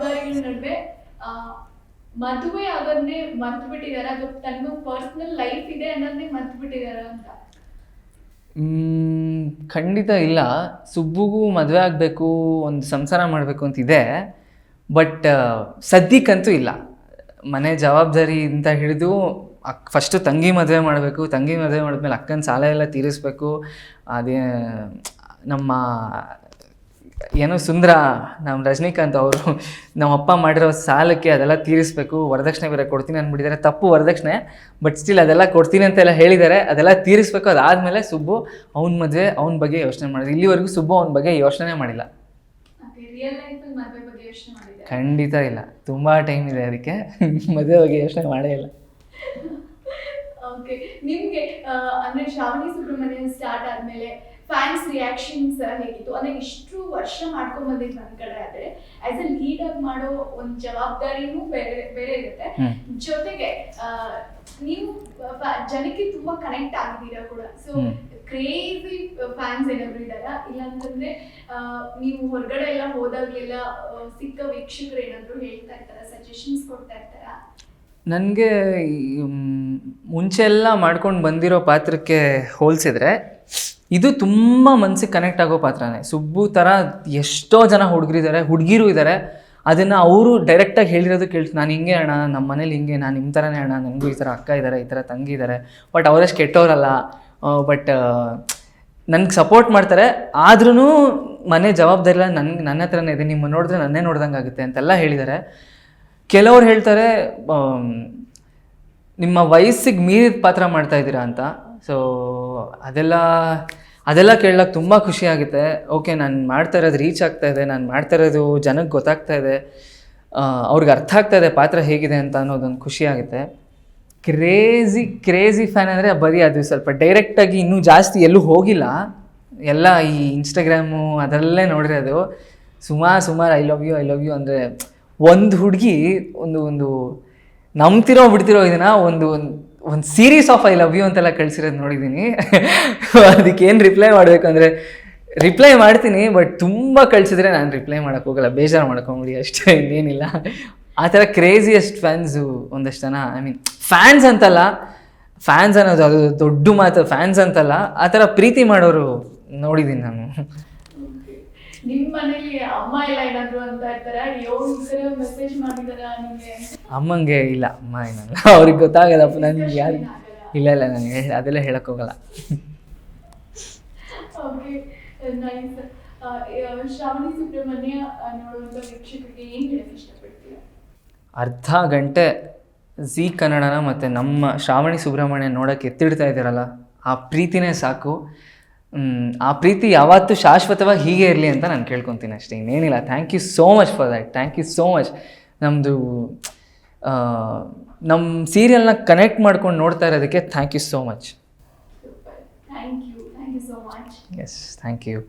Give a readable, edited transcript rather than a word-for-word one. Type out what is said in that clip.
ಜವಾಬ್ದಾರಿಗಳ ನಡುವೆ ಮದುವೆ ಆಗೋದನ್ನೇ ಮರ್ತು ಬಿಟ್ಟಿದಾರ, ಅದು ತನ್ನ ಪರ್ಸನಲ್ ಲೈಫ್ ಇದೆ ಅನ್ನೋದನ್ನೇ ಮರ್ತು ಬಿಟ್ಟಿದಾರ ಅಂತ? ಖಂಡಿತ ಇಲ್ಲ. ಸುಬ್ಬುಗೂ ಮದುವೆ ಆಗಬೇಕು, ಒಂದು ಸಂಸಾರ ಮಾಡಬೇಕು ಅಂತಿದೆ. ಬಟ್ ಸದ್ಯಕ್ಕಂತೂ ಇಲ್ಲ. ಮನೆ ಜವಾಬ್ದಾರಿ ಅಂತ ಹಿಡಿದು ಫಸ್ಟು ತಂಗಿ ಮದುವೆ ಮಾಡಬೇಕು, ತಂಗಿ ಮದುವೆ ಮಾಡಿದ್ಮೇಲೆ ಅಕ್ಕನ ಸಾಲ ಎಲ್ಲ ತೀರಿಸ್ಬೇಕು. ಅದೇ ನಮ್ಮ ಏನೋ ಸುಂದರ, ನಮ್ಮ ರಜನಿಕಾಂತ್ ಅವರು ನಮ್ಮ ಅಪ್ಪ ಮಾಡಿರೋ ಸಾಲಕ್ಕೆ ಅದೆಲ್ಲ ತೀರಿಸ್ಬೇಕು. ವರದಕ್ಷಿಣೆ ಬೇರೆ ಕೊಡ್ತೀನಿ ಅಂದ್ಬಿಟ್ಟಿದ್ದಾರೆ. ತಪ್ಪು ವರದಕ್ಷಿಣೆ, ಬಟ್ ಸ್ಟಿಲ್ ಅದೆಲ್ಲ ಕೊಡ್ತೀನಿ ಅಂತೆಲ್ಲ ಹೇಳಿದ್ದಾರೆ. ಅದೆಲ್ಲ ತೀರಿಸ್ಬೇಕು. ಅದಾದಮೇಲೆ ಸುಬ್ಬು ಅವ್ನ ಮದುವೆ, ಅವ್ನ ಬಗ್ಗೆ ಯೋಚನೆ ಮಾಡಿದ್ರು. ಇಲ್ಲಿವರೆಗೂ ಸುಬ್ಬು ಅವ್ನ ಬಗ್ಗೆ ಯೋಚನೆ ಮಾಡಿಲ್ಲ. ಖಂಡಿತ ಇಲ್ಲ. ತುಂಬ ಟೈಮ್ ಇದೆ ಅದಕ್ಕೆ. ಮದುವೆ ಬಗ್ಗೆ ಯೋಚನೆ ಮಾಡೇ ಇಲ್ಲ. ಓಕೆ, ನಿಮಗೆ ಅಂದರೆ ಶ್ರಾವಣಿ ಸುಬ್ರಹ್ಮಣ್ಯಂ ಸ್ಟಾರ್ಟ್ ಆದಮೇಲೆ ಫ್ಯಾನ್ಸ್ ರಿಯಾಕ್ಷನ್ಸ್ ಹೇಗಿತ್ತು? ಅಂದರೆ ಇಷ್ಟು ವರ್ಷ ಮಾಡ್ಕೊಂಡು ಬಂದಿದ್ದು ನನ್ನ ಕಡೆ ಆದರೆ ಆಸ್ ಎ ಲೀಡರ್ ಮಾಡೋ ಒಂದು ಜವಾಬ್ದಾರಿನೂ ಬೇರೆ ಬೇರೆ ಇರುತ್ತೆ. ಜೊತೆಗೆ ನೀವು ಜನಕ್ಕೆ ತುಂಬಾ ಕನೆಕ್ಟ್ ಆಗಿದ್ದೀರಾ ಕೂಡ. ಸೊ ಕ್ರೇಜಿ ಫ್ಯಾನ್ಸ್ ಏನಾದ್ರು ಇದ್ದಾರಾ? ಇಲ್ಲಾಂತಂದ್ರೆ ನೀವು ಹೊರಗಡೆ ಎಲ್ಲ ಹೋದಾಗಲೆಲ್ಲ ಸಿಕ್ಕ ವೀಕ್ಷಕರು ಏನಾದ್ರು ಹೇಳ್ತಾ ಇರ್ತಾರಾ, ಸಜೆಷನ್ಸ್ ಕೊಡ್ತಾ ಇರ್ತಾರಾ? ನನಗೆ ಮುಂಚೆ ಎಲ್ಲ ಮಾಡ್ಕೊಂಡು ಬಂದಿರೋ ಪಾತ್ರಕ್ಕೆ ಹೋಲಿಸಿದ್ರೆ ಇದು ತುಂಬ ಮನಸ್ಸಿಗೆ ಕನೆಕ್ಟ್ ಆಗೋ ಪಾತ್ರನೇ. ಸುಬ್ಬು ಥರ ಎಷ್ಟೋ ಜನ ಹುಡುಗಿರು ಇದ್ದಾರೆ. ಅದನ್ನು ಅವರು ಡೈರೆಕ್ಟಾಗಿ ಹೇಳಿರೋದು ಕೇಳ್ತೀನಿ. ನಾನು ಹಿಂಗೆ ಅಣ್ಣ, ನಮ್ಮ ಮನೇಲಿ ಹಿಂಗೆ, ನಾನು ನಿಮ್ಮ ಥರನೇ ಅಣ್ಣ, ನನಗೂ ಈ ಥರ ಅಕ್ಕ ಇದ್ದಾರೆ, ಈ ಥರ ತಂಗಿ ಇದ್ದಾರೆ. ಬಟ್ ಅವರಷ್ಟು ಕೆಟ್ಟವರಲ್ಲ. ಬಟ್ ನನಗೆ ಸಪೋರ್ಟ್ ಮಾಡ್ತಾರೆ. ಆದ್ರೂ ಮನೆ ಜವಾಬ್ದಾರಿ ಎಲ್ಲ ನನ್ನ ಹತ್ರನೇ ಇದೆ, ನಿಮ್ಮ ನೋಡಿದ್ರೆ ನನ್ನೇ ನೋಡ್ದಂಗೆ ಆಗುತ್ತೆ ಅಂತೆಲ್ಲ ಹೇಳಿದ್ದಾರೆ. ಕೆಲವ್ರು ಹೇಳ್ತಾರೆ ನಿಮ್ಮ ವಯಸ್ಸಿಗೆ ಮೀರಿದ ಪಾತ್ರ ಮಾಡ್ತಾಯಿದ್ದೀರಾ ಅಂತ. ಸೊ ಅದೆಲ್ಲ ಕೇಳಕ್ಕೆ ತುಂಬ ಖುಷಿ ಆಗುತ್ತೆ. ಓಕೆ, ನಾನು ಮಾಡ್ತಾ ಇರೋದು ರೀಚ್ ಆಗ್ತಾ ಇದೆ, ನಾನು ಮಾಡ್ತಾ ಇರೋದು ಜನಕ್ಕೆ ಗೊತ್ತಾಗ್ತಾ ಇದೆ, ಅವ್ರಿಗೆ ಅರ್ಥ ಆಗ್ತಾ ಇದೆ ಪಾತ್ರ ಹೇಗಿದೆ ಅಂತ ಅನ್ನೋದೊಂದು ಖುಷಿ ಆಗುತ್ತೆ. ಕ್ರೇಜಿ ಫ್ಯಾನ್ ಅಂದರೆ ಬರೀ ಅದು ಸ್ವಲ್ಪ ಡೈರೆಕ್ಟಾಗಿ ಇನ್ನೂ ಜಾಸ್ತಿ ಎಲ್ಲೂ ಹೋಗಿಲ್ಲ. ಎಲ್ಲ ಈ ಇನ್ಸ್ಟಾಗ್ರಾಮು ಅದರಲ್ಲೇ ನೋಡಿರೋದು. ಸುಮಾರು ಐ ಲವ್ ಯು ಅಂದರೆ ಒಂದು ಹುಡುಗಿ ಒಂದು ನಂಬ್ತಿರೋ ಬಿಡ್ತಿರೋ ಇದನ್ನು ಒಂದು series of I love you ಅಂತೆಲ್ಲ ಕಳಿಸಿರೋದು ನೋಡಿದ್ದೀನಿ. ಅದಕ್ಕೇನು ರಿಪ್ಲೈ ಮಾಡಬೇಕು ಅಂದರೆ ರಿಪ್ಲೈ ಮಾಡ್ತೀನಿ, ಬಟ್ ತುಂಬ ಕಳಿಸಿದ್ರೆ ನಾನು ರಿಪ್ಲೈ ಮಾಡೋಕ್ಕೆ ಹೋಗಲ್ಲ, ಬೇಜಾರು ಮಾಡ್ಕೊಂಬಿಡಿ ಅಷ್ಟೇ, ಇನ್ನೇನಿಲ್ಲ. ಆ ಥರ ಕ್ರೇಜಿಯೆಸ್ಟ್ ಫ್ಯಾನ್ಸು ಒಂದಷ್ಟು ಜನ, ಐ ಮೀನ್ ಫ್ಯಾನ್ಸ್ ಅಂತಲ್ಲ, ಫ್ಯಾನ್ಸ್ ಅನ್ನೋದು ಅದು ದೊಡ್ಡ ಮಾತು, ಫ್ಯಾನ್ಸ್ ಅಂತಲ್ಲ, ಆ ಥರ ಪ್ರೀತಿ ಮಾಡೋರು ನೋಡಿದ್ದೀನಿ ನಾನು. ನಿಮ್ಮ ಮನೇಲಿ ಅಮ್ಮ ಎಲ್ಲ ಏನಾದ್ರು ಅಂತ ಇರ್ತಾರಾ? ಮೆಸೇಜ್ ಮಾಡಿದಾರಾ ನಿಮಗೆ? ಅಮ್ಮಂಗೆ ಇಲ್ಲ, ಅಮ್ಮ ಏನಲ್ಲ, ಅವ್ರಿಗೆ ಗೊತ್ತಾಗಲ್ಲಪ್ಪ. ನನಗೆ ಯಾರು ಇಲ್ಲ ನನಗೆ ಅದೆಲ್ಲ ಹೇಳಕ್ ಹೋಗಲ್ಲ. Okay, nice. ಶ್ರಾವಣಿ ಸುಬ್ರಹ್ಮಣ್ಯ ನೋಡುವಂಥ ವೀಕ್ಷಕರಿಗೆ ಏನು ಹೇಳಕ್ಕೆ ಇಷ್ಟಪಡ್ತೀರಾ? ಅರ್ಧ ಗಂಟೆ ಝೀ ಕನ್ನಡನ ಮತ್ತು ನಮ್ಮ ಶ್ರಾವಣಿ ಸುಬ್ರಹ್ಮಣ್ಯ ನೋಡೋಕ್ಕೆ ಎತ್ತಿಡ್ತಾ ಇದ್ದಾರಲ್ಲ, ಆ ಪ್ರೀತಿನೇ ಸಾಕು. ಆ ಪ್ರೀತಿ ಯಾವತ್ತೂ ಶಾಶ್ವತವಾಗಿ ಹೀಗೆ ಇರಲಿ ಅಂತ ನಾನು ಕೇಳ್ಕೊತೀನಿ ಅಷ್ಟೇ, ಇನ್ನೇನಿಲ್ಲ. Thank you so much for that. Thank you so much. ನಮ್ಮ ಸೀರಿಯಲ್ನ ಕನೆಕ್ಟ್ ಮಾಡ್ಕೊಂಡು ನೋಡ್ತಾ ಇರೋದಕ್ಕೆ thank you so much. Thank you so much. Yes, thank you.